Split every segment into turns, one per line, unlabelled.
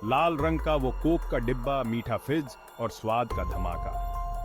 लाल रंग का वो कोक का डिब्बा, मीठा फिज और स्वाद का धमाका,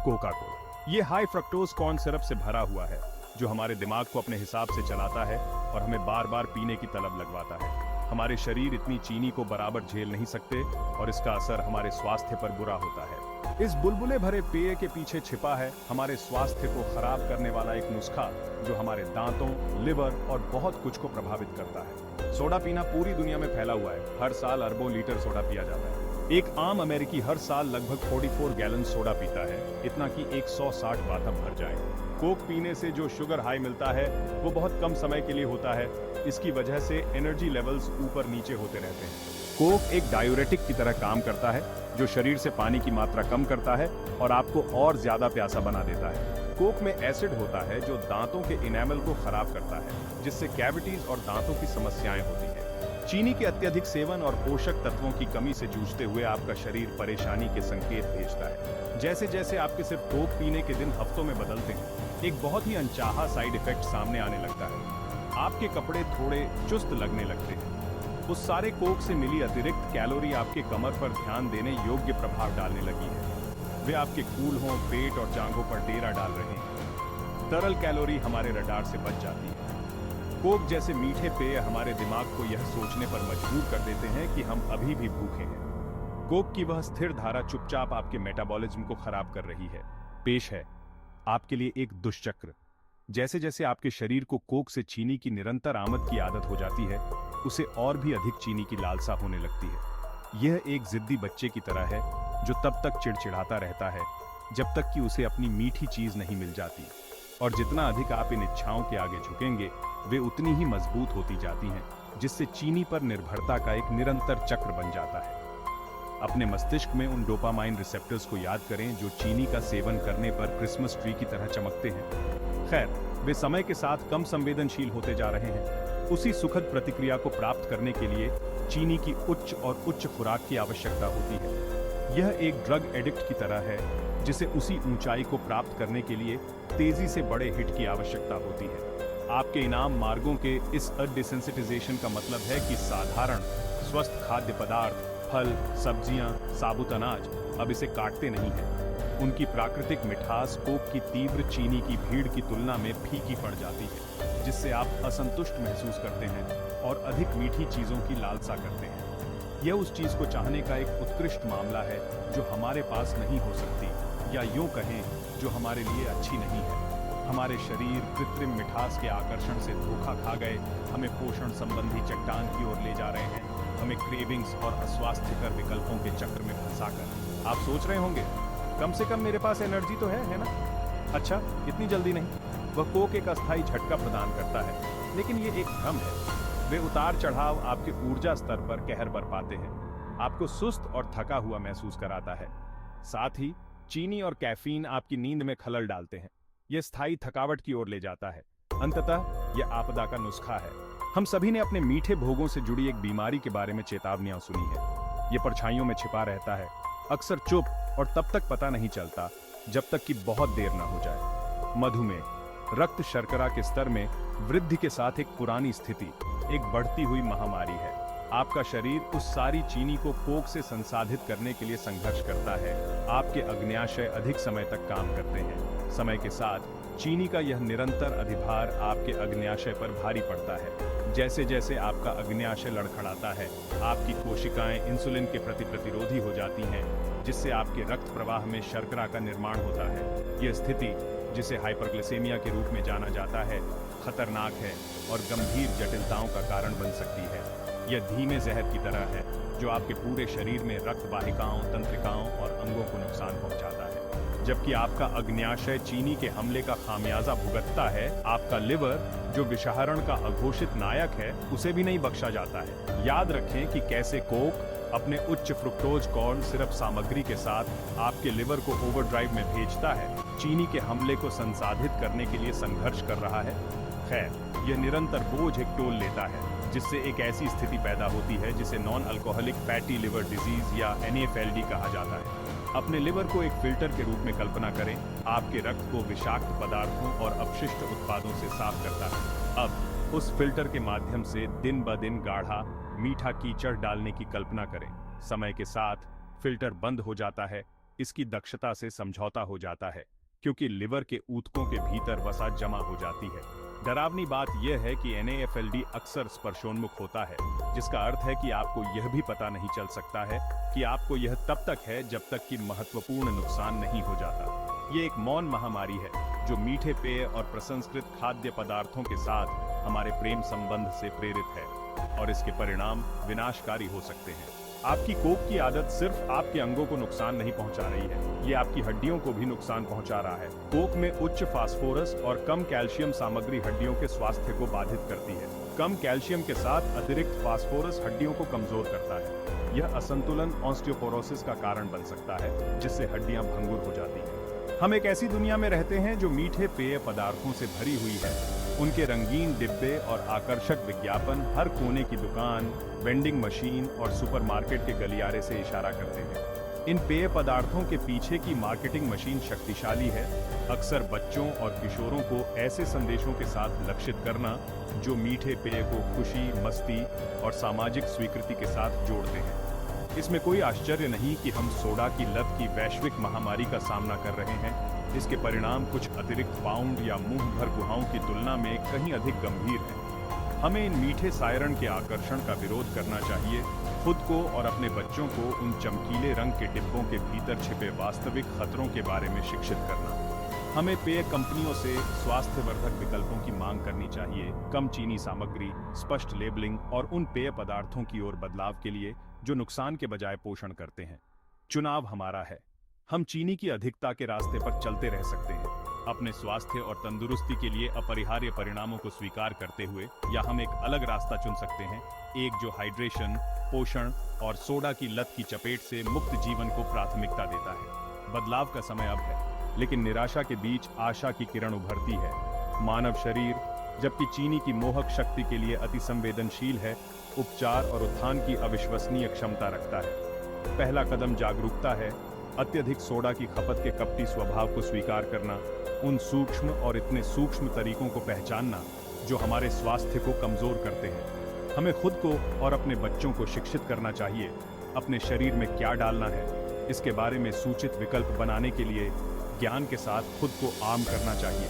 कोका कोला। ये हाई फ्रक्टोज कॉर्न सिरप से भरा हुआ है, जो हमारे दिमाग को अपने हिसाब से चलाता है और हमें बार बार पीने की तलब लगवाता है। हमारे शरीर इतनी चीनी को बराबर झेल नहीं सकते और इसका असर हमारे स्वास्थ्य पर बुरा होता है। इस बुलबुले भरे पेय के पीछे छिपा है हमारे स्वास्थ्य को खराब करने वाला एक नुस्खा, जो हमारे दांतों, लिवर और बहुत कुछ को प्रभावित करता है। सोडा पीना पूरी दुनिया में फैला हुआ है। हर साल अरबों लीटर सोडा पिया जाता है। एक आम अमेरिकी हर साल लगभग 44 गैलन सोडा पीता है, इतना कि 160 बाथटब भर जाए। कोक पीने से जो शुगर हाई मिलता है वो बहुत कम समय के लिए होता है। इसकी वजह से एनर्जी लेवल्स ऊपर नीचे होते रहते हैं। कोक एक डायूरेटिक की तरह काम करता है, जो शरीर से पानी की मात्रा कम करता है और आपको और ज्यादा प्यासा बना देता है। कोक में एसिड होता है जो दांतों के इनेमल को खराब करता है, जिससे कैविटीज और दांतों की समस्याएं होती हैं। चीनी के अत्यधिक सेवन और पोषक तत्वों की कमी से जूझते हुए आपका शरीर परेशानी के संकेत भेजता है। जैसे जैसे आपके सिर्फ कोक पीने के दिन हफ्तों में बदलते हैं, एक बहुत ही अनचाहा साइड इफेक्ट सामने आने लगता है। आपके कपड़े थोड़े चुस्त लगने लगते हैं। उस सारे कोक से मिली अतिरिक्त कैलोरी आपके कमर पर ध्यान देने योग्य प्रभाव डालने लगी है। वे आपके कूल्हों, पेट और जांघों पर डेरा डाल रहे हैं। तरल कैलोरी हमारे रडार से बच जाती है। कोक जैसे मीठे पेय हमारे दिमाग को यह सोचने पर मजबूर कर देते हैं कि हम अभी भी भूखे हैं। कोक की वह स्थिर धारा चुपचाप आपके मेटाबॉलिज्म को खराब कर रही है। पेश है आपके लिए एक दुष्चक्र। जैसे जैसे आपके शरीर को कोक से चीनी की निरंतर आमद की आदत हो जाती है, उसे और भी अधिक चीनी की लालसा होने लगती है। यह एक जिद्दी बच्चे की तरह है, जो तब तक चिड़चिड़ाता रहता है जब तक कि उसे अपनी मीठी चीज नहीं मिल जाती। और जितना अधिक आप इन इच्छाओं के आगे झुकेंगे, वे उतनी ही मजबूत होती जाती हैं, जिससे चीनी पर निर्भरता का एक निरंतर चक्र बन जाता है। अपने मस्तिष्क में उन डोपामाइन रिसेप्टर्स को याद करें जो चीनी का सेवन करने पर क्रिसमस ट्री की तरह चमकते हैं। खैर, वे समय के साथ कम संवेदनशील होते जा रहे हैं। उसी सुखद प्रतिक्रिया को प्राप्त करने के लिए चीनी की उच्च और उच्च खुराक की आवश्यकता होती है। यह एक ड्रग एडिक्ट की तरह है, जिसे उसी ऊंचाई को प्राप्त करने के लिए तेजी से बड़े हिट की आवश्यकता होती है। आपके इनाम मार्गों के इस डिसेंसिटाइजेशन का मतलब है कि साधारण स्वस्थ खाद्य पदार्थ, फल, सब्जियां, साबुत अनाज अब इसे काटते नहीं हैं। उनकी प्राकृतिक मिठास कोक की तीव्र चीनी की भीड़ की तुलना में फीकी पड़ जाती है, जिससे आप असंतुष्ट महसूस करते हैं और अधिक मीठी चीजों की लालसा करते हैं। यह उस चीज को चाहने का एक उत्कृष्ट मामला है जो हमारे पास नहीं हो सकती, या यूं कहें जो हमारे लिए अच्छी नहीं है। हमारे शरीर कृत्रिम मिठास के आकर्षण से धोखा खा गए हमें पोषण संबंधी चट्टान की ओर ले जा रहे हैं, हमें क्रेविंग्स और अस्वास्थ्यकर विकल्पों के चक्र में फंसाकर। आप सोच रहे होंगे, कम से कम मेरे पास एनर्जी तो है ना? अच्छा, इतनी जल्दी नहीं। वह कोक एक अस्थायी झटका प्रदान करता है, लेकिन ये एक भ्रम है। वे उतार चढ़ाव आपके ऊर्जा स्तर पर कहर बरपाते हैं, आपको सुस्त और थका हुआ महसूस कराता है। साथ ही चीनी और कैफीन आपकी नींद में खलल डालते हैं। यह स्थायी थकावट की ओर ले जाता है। अंततः यह आपदा का नुस्खा है। हम सभी ने अपने मीठे भोगों से जुड़ी एक बीमारी के बारे में चेतावनियां सुनी है। यह परछाइयों में छिपा रहता है, अक्सर चुप, और तब तक पता नहीं चलता जब तक कि बहुत देर न हो जाए। मधुमेह, रक्त शर्करा के स्तर में वृद्धि के साथ एक पुरानी स्थिति, एक बढ़ती हुई महामारी है। आपका शरीर उस सारी चीनी को कोक से संसाधित करने के लिए संघर्ष करता है। आपके अग्न्याशय अधिक समय तक काम करते हैं। समय के साथ चीनी का यह निरंतर अधिभार आपके अग्न्याशय पर भारी पड़ता है। जैसे जैसे आपका अग्न्याशय लड़खड़ाता है, आपकी कोशिकाएं इंसुलिन के प्रति प्रतिरोधी हो जाती हैं, जिससे आपके रक्त प्रवाह में शर्करा का निर्माण होता है। यह स्थिति, जिसे हाइपरग्लिसेमिया के रूप में जाना जाता है, खतरनाक है और गंभीर जटिलताओं का कारण बन सकती है। यह धीमे जहर की तरह है, जो आपके पूरे शरीर में रक्त वाहिकाओं, तंत्रिकाओं और अंगों को नुकसान पहुंचाता है। जबकि आपका अग्न्याशय चीनी के हमले का खामियाजा भुगतता है, आपका लिवर, जो विषहरण का अघोषित नायक है, उसे भी नहीं बख्शा जाता है। याद रखें कि कैसे कोक अपने उच्च फ्रुक्टोज कॉर्न सिरप सामग्री के साथ आपके लिवर को ओवरड्राइव में भेजता है, चीनी के हमले को संसाधित करने के लिए संघर्ष कर रहा है। खैर, यह निरंतर बोझ एक टोल लेता है, जिससे एक ऐसी स्थिति पैदा होती है जिसे non alcoholic fatty liver disease या NAFLD कहा जाता है। अपने लिवर को एक फिल्टर के रूप में कल्पना करें। आपके रक्त को विषाक्त पदार्थों और अपशिष्ट उत्पादों से साफ करता है। अब उस फिल्टर के माध्यम से दिन ब दिन गाढ़ा मीठा कीचड़ डालने की कल्पना करें। समय के साथ फिल्टर बंद हो जाता है, इसकी दक्षता से समझौता हो जाता है, क्योंकि लिवर के ऊतकों के भीतर वसा जमा हो जाती है। डरावनी बात यह है कि NAFLD अक्सर स्पर्शोन्मुख होता है, जिसका अर्थ है कि आपको यह भी पता नहीं चल सकता है कि आपको यह तब तक है जब तक कि महत्वपूर्ण नुकसान नहीं हो जाता। ये एक मौन महामारी है जो मीठे पेय और प्रसंस्कृत खाद्य पदार्थों के साथ हमारे प्रेम संबंध से प्रेरित है, और इसके परिणाम विनाशकारी हो सकते हैं। आपकी कोक की आदत सिर्फ आपके अंगों को नुकसान नहीं पहुंचा रही है, ये आपकी हड्डियों को भी नुकसान पहुंचा रहा है। कोक में उच्च फास्फोरस और कम कैल्शियम सामग्री हड्डियों के स्वास्थ्य को बाधित करती है। कम कैल्शियम के साथ अतिरिक्त फास्फोरस हड्डियों को कमजोर करता है। यह असंतुलन ऑस्टियोपोरोसिस का कारण बन सकता है, जिससे हड्डियां भंगुर हो जाती हैं। हम एक ऐसी दुनिया में रहते हैं जो मीठे पेय पदार्थों से भरी हुई है। उनके रंगीन डिब्बे और आकर्षक विज्ञापन हर कोने की दुकान, वेंडिंग मशीन और सुपरमार्केट के गलियारे से इशारा करते हैं। इन पेय पदार्थों के पीछे की मार्केटिंग मशीन शक्तिशाली है, अक्सर बच्चों और किशोरों को ऐसे संदेशों के साथ लक्षित करना जो मीठे पेय को खुशी, मस्ती और सामाजिक स्वीकृति के साथ जोड़ते हैं। इसमें कोई आश्चर्य नहीं कि हम सोडा की लत की वैश्विक महामारी का सामना कर रहे हैं। इसके परिणाम कुछ अतिरिक्त पाउंड या मुंह भर गुहाओं की तुलना में कहीं अधिक गंभीर हैं। हमें इन मीठे सायरन के आकर्षण का विरोध करना चाहिए, खुद को और अपने बच्चों को उन चमकीले रंग के डिब्बों के भीतर छिपे वास्तविक खतरों के बारे में शिक्षित करना। हमें पेय कंपनियों से स्वास्थ्यवर्धक विकल्पों की मांग करनी चाहिए, कम चीनी सामग्री, स्पष्ट लेबलिंग और उन पेय पदार्थों की ओर बदलाव के लिए जो नुकसान के बजाय पोषण करते हैं। चुनाव हमारा है। हम चीनी की अधिकता के रास्ते पर चलते रह सकते हैं, अपने स्वास्थ्य और तंदुरुस्ती के लिए अपरिहार्य परिणामों को स्वीकार करते हुए, या हम एक अलग रास्ता चुन सकते हैं, एक जो हाइड्रेशन, पोषण और सोडा की लत की चपेट से मुक्त जीवन को प्राथमिकता देता है। बदलाव का समय अब है, लेकिन निराशा के बीच आशा की किरण उभरती है। मानव शरीर, जबकि चीनी की मोहक शक्ति के लिए अति संवेदनशील है, उपचार और उत्थान की अविश्वसनीय क्षमता रखता है। पहला कदम जागरूकता है, अत्यधिक सोडा की खपत के कपटी स्वभाव को स्वीकार करना, उन सूक्ष्म और इतने सूक्ष्म तरीकों को पहचानना जो हमारे स्वास्थ्य को कमजोर करते हैं। हमें खुद को और अपने बच्चों को शिक्षित करना चाहिए, अपने शरीर में क्या डालना है, इसके बारे में सूचित विकल्प बनाने के लिए ज्ञान के साथ खुद को आर्म करना चाहिए।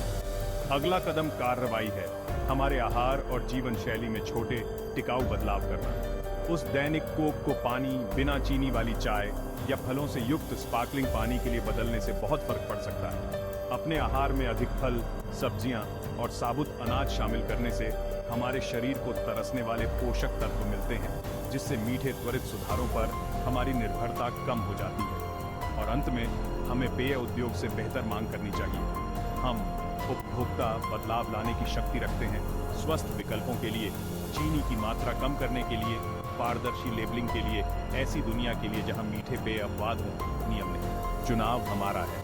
अगला कदम कार्रवाई है, हमारे आहार और जीवन शैली में छोटे टिकाऊ बदलाव करना। उस दैनिक कोक को पानी, बिना चीनी वाली चाय या फलों से युक्त स्पार्कलिंग पानी के लिए बदलने से बहुत फर्क पड़ सकता है। अपने आहार में अधिक फल, सब्जियां और साबुत अनाज शामिल करने से हमारे शरीर को तरसने वाले पोषक तत्व मिलते हैं, जिससे मीठे त्वरित सुधारों पर हमारी निर्भरता कम हो जाती है। और अंत में हमें पेय उद्योग से बेहतर मांग करनी चाहिए। हम उपभोक्ता बदलाव लाने की शक्ति रखते हैं, स्वस्थ विकल्पों के लिए, चीनी की मात्रा कम करने के लिए, पारदर्शी लेबलिंग के लिए, ऐसी दुनिया के लिए जहां मीठे पेय अपवाद हों, नियम नहीं। चुनाव हमारा है।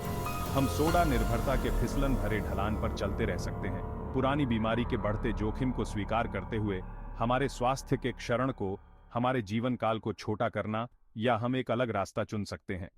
हम सोडा निर्भरता के फिसलन भरे ढलान पर चलते रह सकते हैं, पुरानी बीमारी के बढ़ते जोखिम को स्वीकार करते हुए हमारे स्वास्थ्य के क्षरण को, हमारे जीवन काल को छोटा करना, या हम एक अलग रास्ता चुन सकते हैं।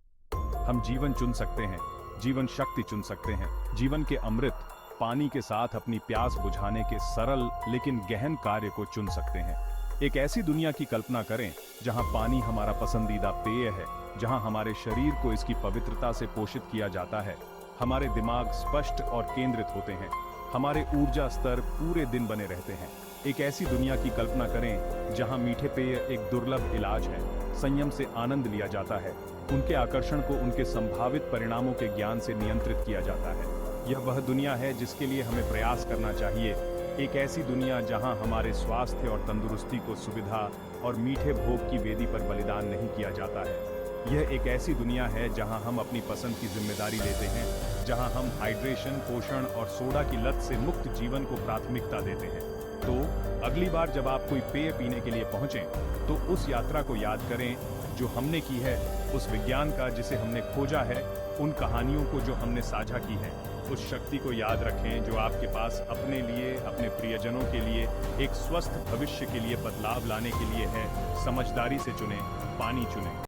हम जीवन चुन सकते हैं, जीवन शक्ति चुन सकते हैं, जीवन के अमृत पानी के साथ अपनी प्यास बुझाने के सरल लेकिन गहन कार्य को चुन सकते हैं। एक ऐसी दुनिया की कल्पना करें जहां पानी हमारा पसंदीदा पेय है, जहां हमारे शरीर को इसकी पवित्रता से पोषित किया जाता है, हमारे दिमाग स्पष्ट और केंद्रित होते हैं, हमारे ऊर्जा स्तर पूरे दिन बने रहते हैं। एक ऐसी दुनिया की कल्पना करें जहां मीठे पेय एक दुर्लभ इलाज है, संयम से आनंद लिया जाता है, उनके आकर्षण को उनके संभावित परिणामों के ज्ञान से नियंत्रित किया जाता है। यह वह दुनिया है जिसके लिए हमें प्रयास करना चाहिए, एक ऐसी दुनिया जहां हमारे स्वास्थ्य और तंदुरुस्ती को सुविधा और मीठे भोग की वेदी पर बलिदान नहीं किया जाता है। यह एक ऐसी दुनिया है जहां हम अपनी पसंद की जिम्मेदारी लेते हैं, जहां हम हाइड्रेशन, पोषण और सोडा की लत से मुक्त जीवन को प्राथमिकता देते हैं। तो अगली बार जब आप कोई पेय पीने के लिए पहुंचें, तो उस यात्रा को याद करें जो हमने की है, उस विज्ञान का जिसे हमने खोजा है, उन कहानियों को जो हमने साझा की हैं, उस शक्ति को याद रखें जो आपके पास अपने लिए, अपने प्रियजनों के लिए, एक स्वस्थ भविष्य के लिए बदलाव लाने के लिए है। समझदारी से चुनें, पानी चुनें।